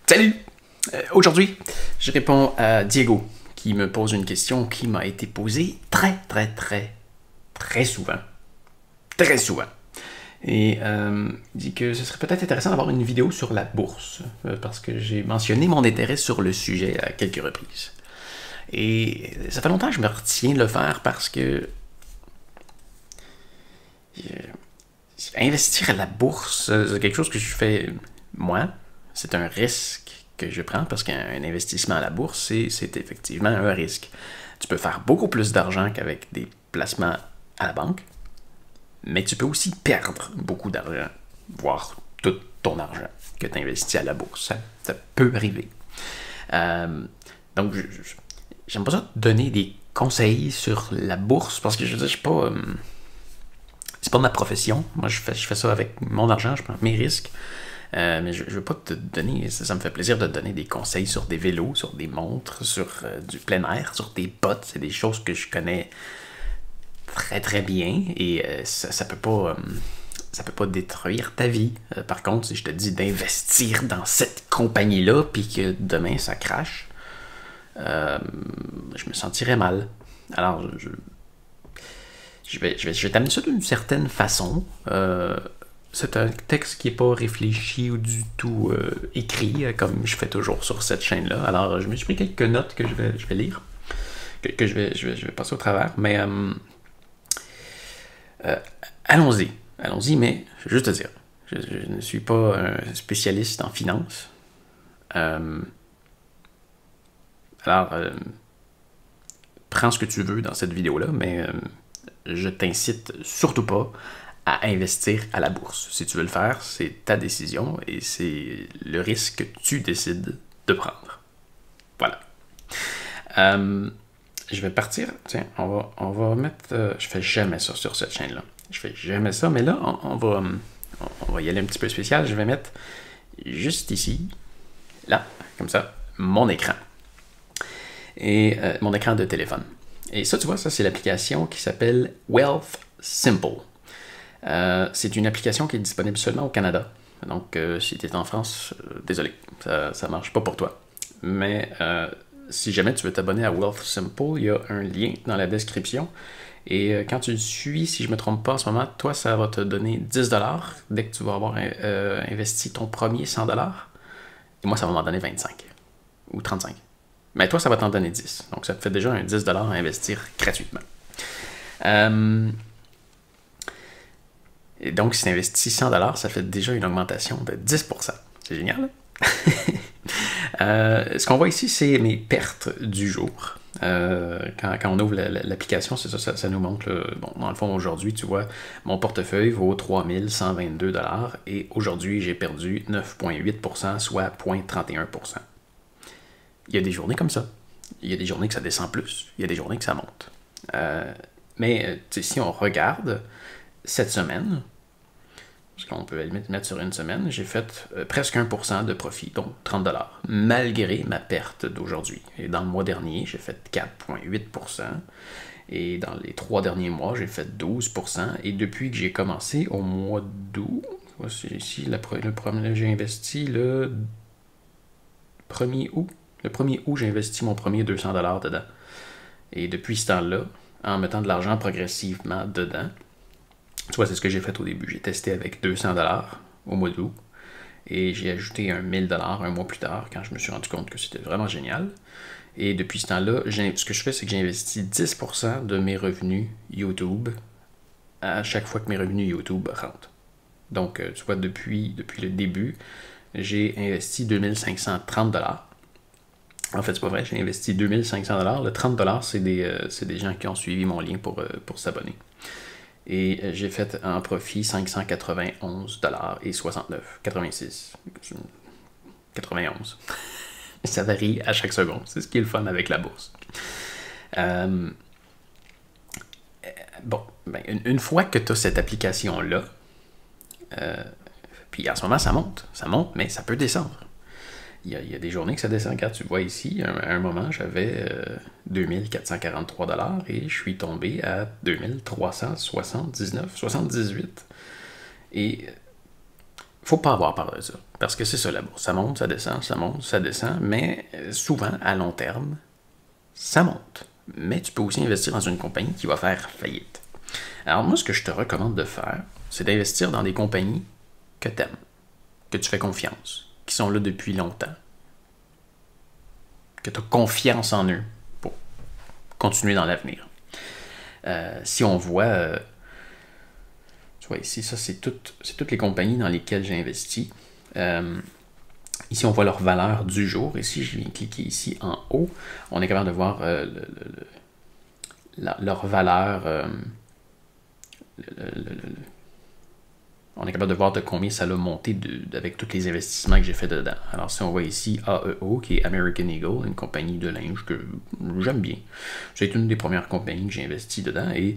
Salut! Aujourd'hui, je réponds à Diego qui me pose une question qui m'a été posée très souvent. Très souvent. Et il dit que ce serait peut-être intéressant d'avoir une vidéo sur la bourse, parce que j'ai mentionné mon intérêt sur le sujet à quelques reprises. Et ça fait longtemps que je me retiens de le faire parce que investir à la bourse, c'est quelque chose que je fais moi. C'est un risque que je prends parce qu'un investissement à la bourse, c'est effectivement un risque. Tu peux faire beaucoup plus d'argent qu'avec des placements à la banque, mais tu peux aussi perdre beaucoup d'argent, voire tout ton argent que tu investis à la bourse. Ça peut arriver. Donc, j'aime pas ça donner des conseils sur la bourse parce que je veux dire, je suis pas. C'est pas ma profession. Moi, je fais ça avec mon argent, je prends mes risques. Mais je veux pas te donner, ça me fait plaisir de te donner des conseils sur des vélos, sur des montres, sur du plein air, sur des bottes. C'est des choses que je connais très bien et ça peut pas détruire ta vie. Par contre, si je te dis d'investir dans cette compagnie-là puis que demain ça crache, je me sentirais mal. Alors, je vais t'amener ça d'une certaine façon. C'est un texte qui n'est pas réfléchi ou du tout écrit, comme je fais toujours sur cette chaîne-là. Alors, je me suis pris quelques notes que je vais lire, que je vais passer au travers. Mais allons-y, mais je veux juste te dire, je ne suis pas un spécialiste en finance. Alors, prends ce que tu veux dans cette vidéo-là, mais je t'incite surtout pas à investir à la bourse. Si tu veux le faire, c'est ta décision et c'est le risque que tu décides de prendre. Voilà. Je vais partir. Tiens, on va mettre... je fais jamais ça sur cette chaîne-là. Je fais jamais ça, mais là, on va y aller un petit peu spécial. Je vais mettre juste ici, là, comme ça, mon écran. Et mon écran de téléphone. Et ça, tu vois, ça, c'est l'application qui s'appelle Wealth Simple. C'est une application qui est disponible seulement au Canada. Donc, si tu es en France, désolé, ça ne marche pas pour toi. Mais si jamais tu veux t'abonner à Wealth Simple, il y a un lien dans la description. Et quand tu le suis, si je ne me trompe pas en ce moment, toi, ça va te donner 10$ dès que tu vas avoir investi ton premier 100$. Et moi, ça va m'en donner 25 ou 35. Mais toi, ça va t'en donner 10. Donc, ça te fait déjà un 10$ à investir gratuitement. Et donc, si tu investis 100$, ça fait déjà une augmentation de 10%. C'est génial. Ce qu'on voit ici, c'est mes pertes du jour. Quand on ouvre l'application, c'est ça nous montre. Bon, dans le fond, aujourd'hui, tu vois, mon portefeuille vaut 3122$ et aujourd'hui, j'ai perdu 9,8%, soit 0,31%. Il y a des journées comme ça. Il y a des journées que ça descend plus. Il y a des journées que ça monte. Mais si on regarde cette semaine, parce qu'on peut mettre sur une semaine, j'ai fait presque 1% de profit, donc 30$, malgré ma perte d'aujourd'hui. Et dans le mois dernier, j'ai fait 4,8%. Et dans les 3 derniers mois, j'ai fait 12%. Et depuis que j'ai commencé au mois d'août, voici ici, j'ai investi le 1er août. Le 1er août, j'ai investi mon premier 200$ dedans. Et depuis ce temps-là, en mettant de l'argent progressivement dedans, tu vois, c'est ce que j'ai fait au début. J'ai testé avec 200$ au mois d'août. Et j'ai ajouté un 1000$ un mois plus tard, quand je me suis rendu compte que c'était vraiment génial. Et depuis ce temps-là, ce que je fais, c'est que j'ai investi 10% de mes revenus YouTube à chaque fois que mes revenus YouTube rentrent. Donc, tu vois, depuis le début, j'ai investi 2530$. En fait, c'est pas vrai, j'ai investi 2500$. Le 30$, c'est des gens qui ont suivi mon lien pour s'abonner. Et j'ai fait en profit 591$ et 69, 86, 91. Ça varie à chaque seconde. C'est ce qui est le fun avec la bourse. Bon, ben, une fois que tu as cette application-là, puis en ce moment, ça monte, mais ça peut descendre. Il y a des journées que ça descend. Regarde, tu vois ici, à un moment, j'avais 2443$ et je suis tombé à 2379, 78. Et faut pas avoir peur de ça. Parce que c'est ça la bourse. Ça monte, ça descend, ça monte, ça descend. Mais souvent, à long terme, ça monte. Mais tu peux aussi investir dans une compagnie qui va faire faillite. Alors moi, ce que je te recommande de faire, c'est d'investir dans des compagnies que tu aimes, que tu fais confiance, qui sont là depuis longtemps, que tu as confiance en eux pour continuer dans l'avenir. Si on voit, tu vois ici, ça c'est toutes les compagnies dans lesquelles j'ai investi. Ici, on voit leur valeur du jour. Et si je viens cliquer ici en haut, on est capable de voir leur valeur. On est capable de voir de combien ça l'a monté avec tous les investissements que j'ai fait dedans. Alors, si on voit ici AEO, qui est American Eagle, une compagnie de linge que j'aime bien. C'est une des premières compagnies que j'ai investi dedans et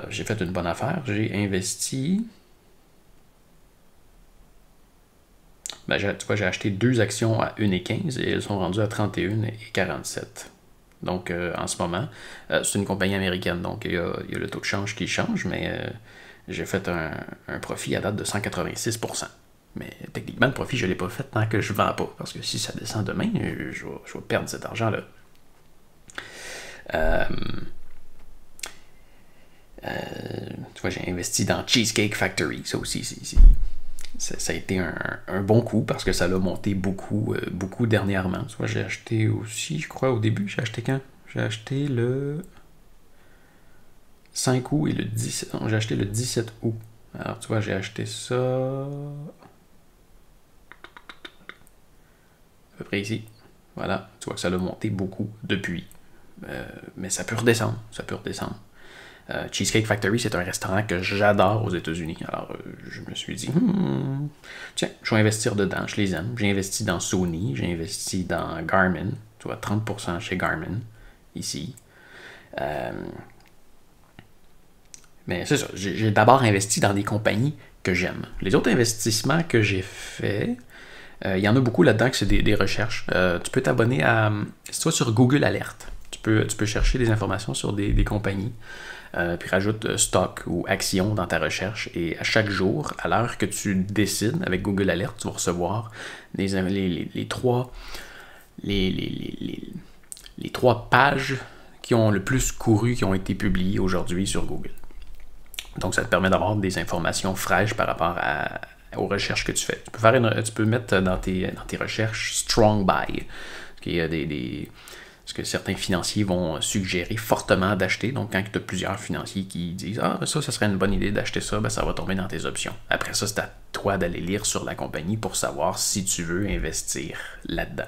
j'ai fait une bonne affaire. J'ai investi... tu vois, j'ai acheté 2 actions à 1,15 et elles sont rendues à 31,47. Donc, en ce moment, c'est une compagnie américaine, donc il y a le taux de change qui change, mais j'ai fait un profit à date de 186%. Mais techniquement, le profit, je ne l'ai pas fait tant que je ne vends pas, parce que si ça descend demain, je vais perdre cet argent-là. Tu vois, j'ai investi dans Cheesecake Factory, ça aussi, ça a été un bon coup parce que ça l'a monté beaucoup dernièrement. Tu vois, j'ai acheté aussi, je crois, au début, j'ai acheté quand? J'ai acheté le 5 août et le 17... Non, j'ai acheté le 17 août. Alors, tu vois, j'ai acheté ça... à peu près ici. Voilà, tu vois que ça l'a monté beaucoup depuis. Mais ça peut redescendre, Cheesecake Factory, c'est un restaurant que j'adore aux États-Unis. Alors, je me suis dit, tiens, je vais investir dedans, je les aime. J'ai investi dans Sony, j'ai investi dans Garmin, tu vois, 30% chez Garmin, ici. Mais c'est ça, j'ai d'abord investi dans des compagnies que j'aime. Les autres investissements que j'ai faits, il y en a beaucoup là-dedans que c'est des recherches. Tu peux t'abonner à, si tu vas sur Google Alert, tu peux chercher des informations sur des compagnies. Puis rajoute stock ou action dans ta recherche et à chaque jour, à l'heure que tu décides avec Google Alert, tu vas recevoir les trois pages qui ont le plus couru, qui ont été publiées aujourd'hui sur Google. Donc ça te permet d'avoir des informations fraîches par rapport aux recherches que tu fais. Tu peux mettre dans tes recherches Strong Buy, il y a ce que certains financiers vont suggérer fortement d'acheter. Donc, quand tu as plusieurs financiers qui disent « Ah, ça serait une bonne idée d'acheter ça », ça va tomber dans tes options. Après ça, c'est à toi d'aller lire sur la compagnie pour savoir si tu veux investir là-dedans.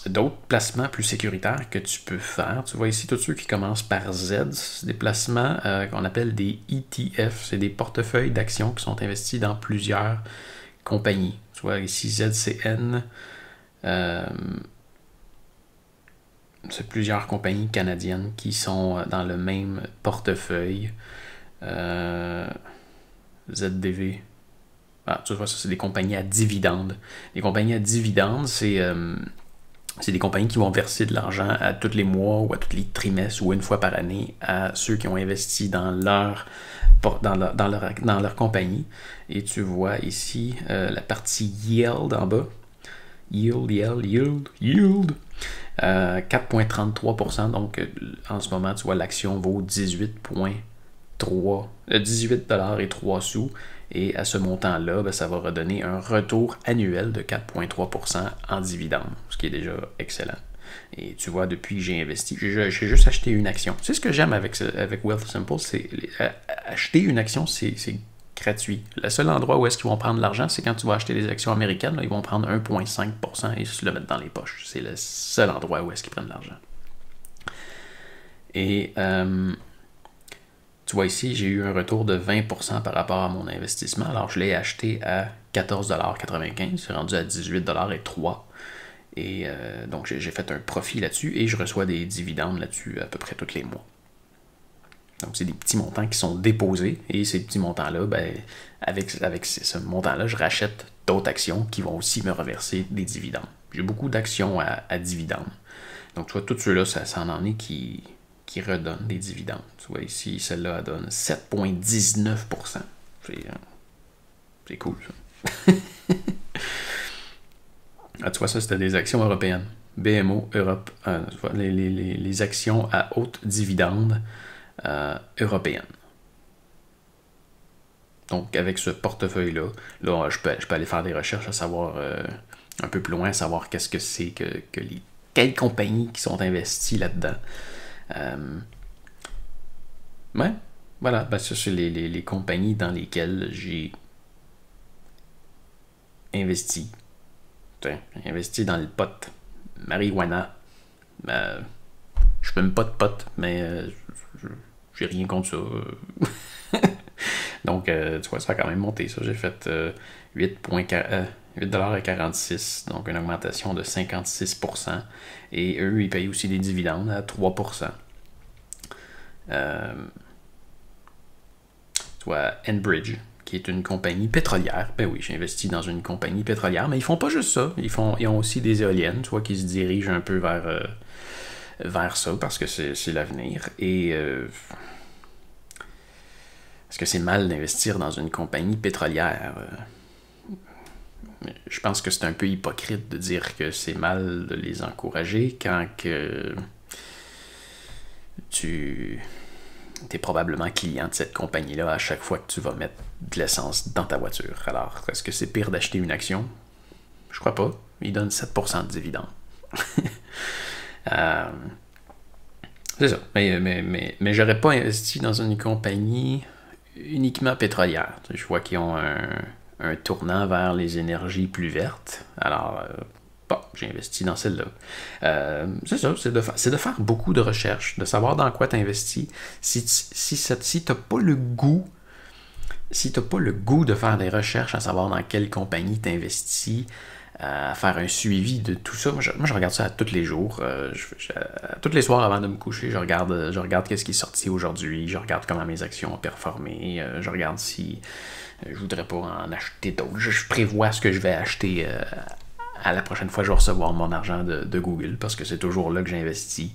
D'autres placements plus sécuritaires que tu peux faire, tu vois ici tous ceux qui commencent par Z, c'est des placements qu'on appelle des ETF, c'est des portefeuilles d'actions qui sont investis dans plusieurs compagnies. Tu vois ici ZCN, c'est plusieurs compagnies canadiennes qui sont dans le même portefeuille. ZDV. Tu vois, ça, c'est des compagnies à dividendes. Les compagnies à dividendes, c'est des compagnies qui vont verser de l'argent à tous les mois ou à tous les trimestres ou une fois par année à ceux qui ont investi dans leur compagnie. Et tu vois ici la partie yield en bas. Yield. 4,33%. Donc, en ce moment, tu vois, l'action vaut 18,3$. Et à ce montant-là, ça va redonner un retour annuel de 4,3% en dividendes, ce qui est déjà excellent. Et tu vois, depuis que j'ai investi, j'ai juste acheté une action. Tu sais ce que j'aime avec Wealthsimple, c'est acheter une action, c'est gratuit. Le seul endroit où est-ce qu'ils vont prendre l'argent, c'est quand tu vas acheter des actions américaines, là, ils vont prendre 1,5% et se le mettre dans les poches. C'est le seul endroit où est-ce qu'ils prennent l'argent. Et tu vois ici, j'ai eu un retour de 20% par rapport à mon investissement. Alors, je l'ai acheté à 14,95$. C'est rendu à 18,03$. Et donc, j'ai fait un profit là-dessus et je reçois des dividendes là-dessus à peu près tous les mois. Donc, c'est des petits montants qui sont déposés et ces petits montants-là, avec ce montant-là, je rachète d'autres actions qui vont aussi me reverser des dividendes. J'ai beaucoup d'actions à dividendes. Donc, tu vois, tous ceux-là, ça en est qui redonnent des dividendes. Tu vois, ici, celle-là donne 7,19%. C'est cool, ça. Ah, tu vois, ça, c'était des actions européennes. BMO Europe, les actions à haute dividende européennes. Donc, avec ce portefeuille-là, là, je peux aller faire des recherches à savoir un peu plus loin, à savoir qu'est-ce que c'est quelles compagnies qui sont investies là-dedans. Ouais, voilà, ben, ça, c'est les compagnies dans lesquelles j'ai investi. J'ai investi dans le pot. Marijuana. Je fume pas de pot, mais j'ai rien contre ça. Donc, tu vois, ça a quand même monté. Ça, j'ai fait 8,46$, donc une augmentation de 56%. Et eux, ils payent aussi des dividendes à 3%. Tu vois, Enbridge, qui est une compagnie pétrolière. Ben oui, j'ai investi dans une compagnie pétrolière, mais ils font pas juste ça. Ils ont aussi des éoliennes, tu vois, qui se dirigent un peu vers ça, parce que c'est l'avenir. Et est-ce que c'est mal d'investir dans une compagnie pétrolière? Je pense que c'est un peu hypocrite de dire que c'est mal de les encourager quand que tu es probablement client de cette compagnie-là à chaque fois que tu vas mettre de l'essence dans ta voiture. Alors, est-ce que c'est pire d'acheter une action? Je crois pas. Ils donnent 7% de dividendes. C'est ça. Mais j'aurais pas investi dans une compagnie uniquement pétrolière. Je vois qu'ils ont un tournant vers les énergies plus vertes. Alors, bon, j'ai investi dans celle-là. C'est ça, c'est de faire beaucoup de recherches, de savoir dans quoi tu investis. Si t'as pas le goût, de faire des recherches, à savoir dans quelle compagnie tu investis, à faire un suivi de tout ça. Moi, je regarde ça à tous les jours. Tous les soirs avant de me coucher, je regarde qu'est-ce qui est sorti aujourd'hui. Je regarde comment mes actions ont performé. Je regarde si je voudrais pas en acheter d'autres. Je prévois ce que je vais acheter à la prochaine fois que je vais recevoir mon argent de Google, parce que c'est toujours là que j'investis.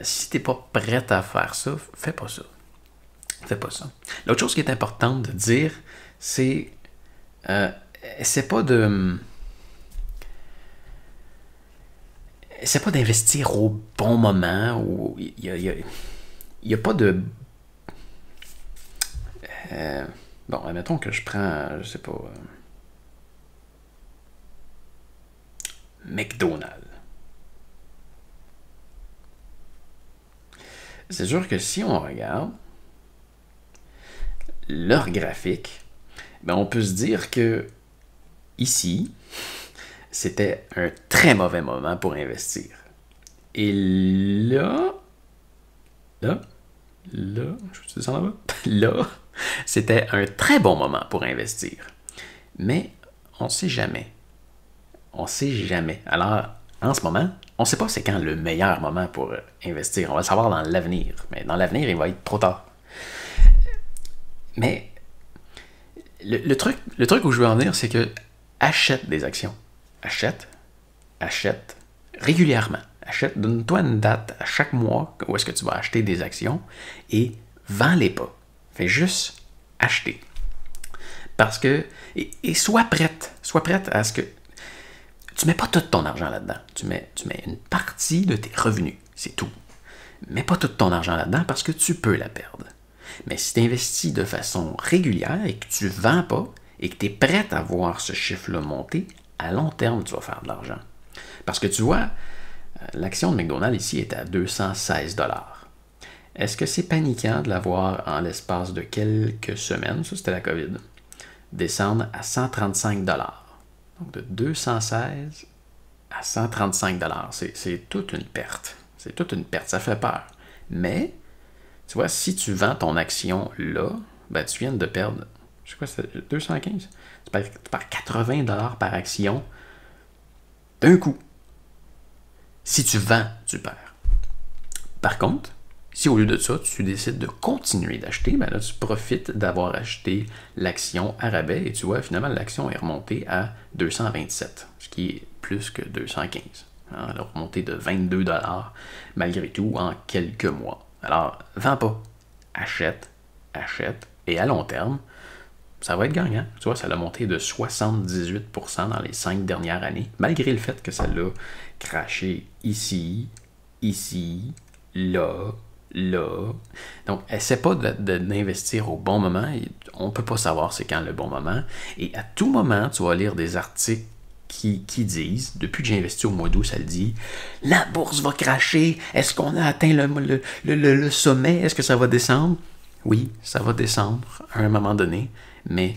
Si t'es pas prête à faire ça, fais pas ça. Fais pas ça. L'autre chose qui est importante de dire, c'est pas d'investir au bon moment, ou il y a pas de... bon, admettons que je prends, je sais pas, McDonald's. C'est sûr que si on regarde leur graphique, ben on peut se dire que ici, c'était un très mauvais moment pour investir. Et là, je suis en là-bas. Là, c'était un très bon moment pour investir. Mais on ne sait jamais. On ne sait jamais. Alors, en ce moment, on ne sait pas c'est quand le meilleur moment pour investir. On va le savoir dans l'avenir. Mais dans l'avenir, il va être trop tard. Mais le truc où je veux en venir, c'est que achète des actions. Achète régulièrement. Donne-toi une date à chaque mois où est-ce que tu vas acheter des actions et vends-les pas. Fais juste acheter. Parce que, et sois prête à ce que tu mets pas tout ton argent là-dedans. Tu mets une partie de tes revenus, c'est tout. Mets pas tout ton argent là-dedans parce que tu peux la perdre. Mais si tu investis de façon régulière et que tu ne vends pas et que tu es prête à voir ce chiffre-là monter, à long terme, tu vas faire de l'argent. Parce que tu vois, l'action de McDonald's ici est à 216$. Est-ce que c'est paniquant de la voir en l'espace de quelques semaines, ça c'était la COVID, descendre à 135$? Donc de 216 à 135$. C'est toute une perte. C'est toute une perte. Ça fait peur. Mais, tu vois, si tu vends ton action là, ben tu viens de perdre, je sais quoi, c'est 215. Tu perds 80$ par action d'un coup. Si tu vends, tu perds. Par contre, si au lieu de ça, tu décides de continuer d'acheter, ben là, tu profites d'avoir acheté l'action à rabais et tu vois, finalement, l'action est remontée à 227, ce qui est plus que 215. Hein, elle a remonté de 22$ malgré tout en quelques mois. Alors, vends pas. Achète, et à long terme, ça va être gagnant. Tu vois, ça l'a monté de 78% dans les 5 dernières années, malgré le fait que ça l'a crashé ici, là. Donc, essaie pas d'investir au bon moment. On ne peut pas savoir c'est quand le bon moment. Et à tout moment, tu vas lire des articles qui disent, depuis que j'ai investi au mois d'août, ça le dit, la bourse va crasher. Est-ce qu'on a atteint le sommet? Est-ce que ça va descendre? Oui, ça va descendre à un moment donné, mais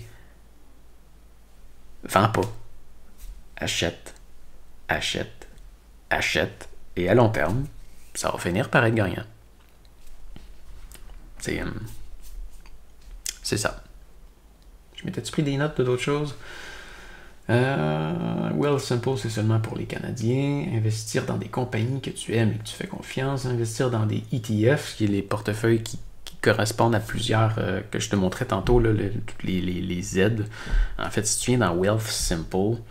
vends pas. Achète. Et à long terme, ça va finir par être gagnant. C'est ça. Je m'étais-tu pris des notes de d'autres choses? Wealthsimple, c'est seulement pour les Canadiens. Investir dans des compagnies que tu aimes et que tu fais confiance. Investir dans des ETF, qui est les portefeuilles qui correspondent à plusieurs que je te montrais tantôt, là, toutes les Z. En fait, si tu viens dans Wealthsimple,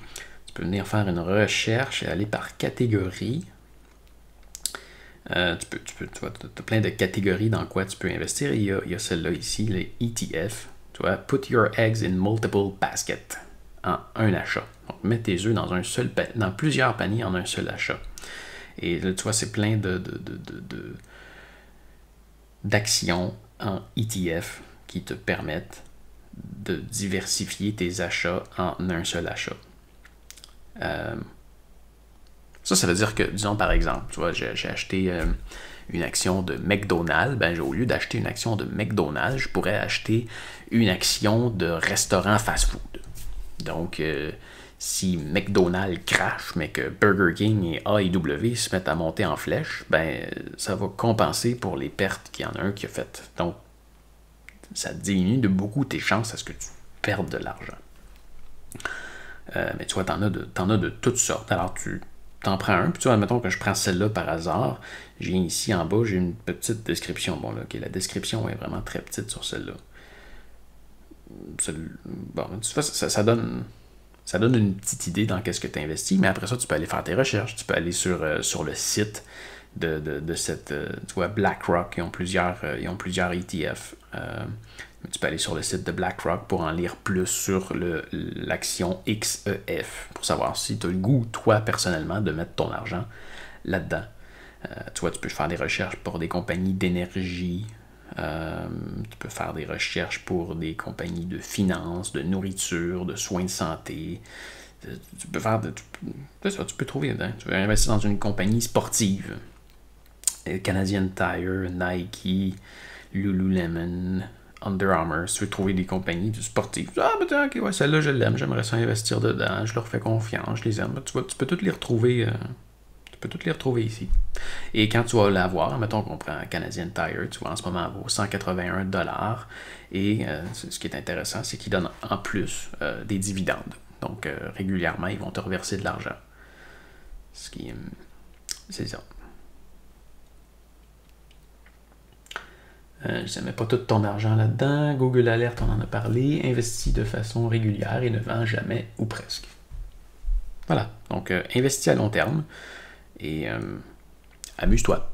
tu peux venir faire une recherche et aller par catégorie. Tu as plein de catégories dans quoi tu peux investir. Il y a celle-là ici, les ETF. Tu vois, put your eggs in multiple baskets en un achat. Donc, mets tes œufs dans plusieurs paniers en un seul achat. Et là, tu vois, c'est plein d'actions en ETF qui te permettent de diversifier tes achats en un seul achat. Ça veut dire que, disons par exemple, tu vois, j'ai acheté une action de McDonald's, ben au lieu d'acheter une action de McDonald's, je pourrais acheter une action de restaurant fast-food. Donc, si McDonald's crash, mais que Burger King et A&W se mettent à monter en flèche, ben ça va compenser pour les pertes qu'il y en a un qui a faites. Donc, ça diminue de beaucoup tes chances à ce que tu perdes de l'argent. Mais tu vois, t'en as de toutes sortes. Alors, tu t'en prends un, puis tu vois, admettons que je prends celle-là par hasard, j'ai ici en bas, j'ai une petite description. Bon, là, okay, la description est vraiment très petite sur celle-là. Bon, tu vois, ça donne une petite idée dans qu'est-ce que tu investis, mais après ça, tu peux aller faire tes recherches, tu peux aller sur le site de cette, tu vois, BlackRock, ils ont plusieurs ETF. Tu peux aller sur le site de BlackRock pour en lire plus sur l'action XEF, pour savoir si tu as le goût, toi, personnellement, de mettre ton argent là-dedans. Tu vois, tu peux faire des recherches pour des compagnies d'énergie, tu peux faire des recherches pour des compagnies de finances, de nourriture, de soins de santé. Tu peux trouver dedans. Tu peux investir dans une compagnie sportive. Canadian Tire, Nike, Lululemon, Under Armour. Si tu veux trouver des compagnies sportives, ok, ouais, celle-là je l'aime, j'aimerais ça investir dedans, je leur fais confiance, je les aime. Tu peux toutes les retrouver. Tu peux toutes les retrouver ici. Et quand tu vas l'avoir, mettons qu'on prend Canadian Tire, tu vois, en ce moment, elle vaut 181$. Et ce qui est intéressant, c'est qu'ils donnent en plus des dividendes. Donc, régulièrement, ils vont te reverser de l'argent. C'est ça. Je ne mets pas tout ton argent là-dedans. Google Alert, on en a parlé. Investis de façon régulière et ne vends jamais ou presque. Voilà. Donc, investis à long terme. Et amuse-toi.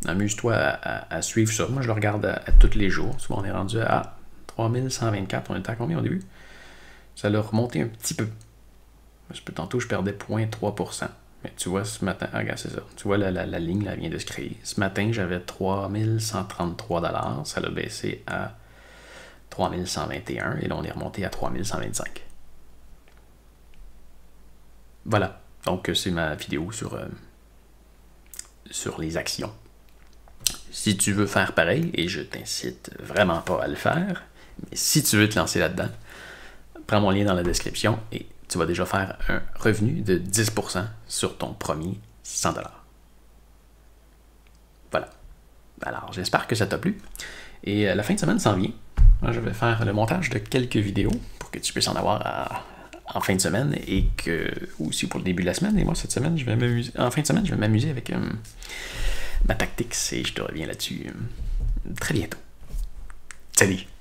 Amuse-toi à suivre ça. Moi, je le regarde à tous les jours. Souvent, on est rendu à 3124. On était à combien au début? Ça l'a remonté un petit peu. Tantôt, je perdais 0,3%. Mais tu vois, ce matin, regarde, c'est ça. Tu vois, la ligne, là, vient de se créer. Ce matin, j'avais 3133$. Ça l'a baissé à 3121$. Et là, on est remonté à 3125$. Voilà. Donc, c'est ma vidéo sur les actions. Si tu veux faire pareil, et je t'incite vraiment pas à le faire, mais si tu veux te lancer là-dedans, prends mon lien dans la description et tu vas déjà faire un revenu de 10% sur ton premier 100$. Voilà. Alors, j'espère que ça t'a plu. Et la fin de semaine s'en vient. Moi, je vais faire le montage de quelques vidéos pour que tu puisses en avoir en fin de semaine et que aussi pour le début de la semaine. Et moi, cette semaine, je vais m'amuser. En fin de semaine, je vais m'amuser avec ma tactique et je te reviens là-dessus très bientôt. Salut!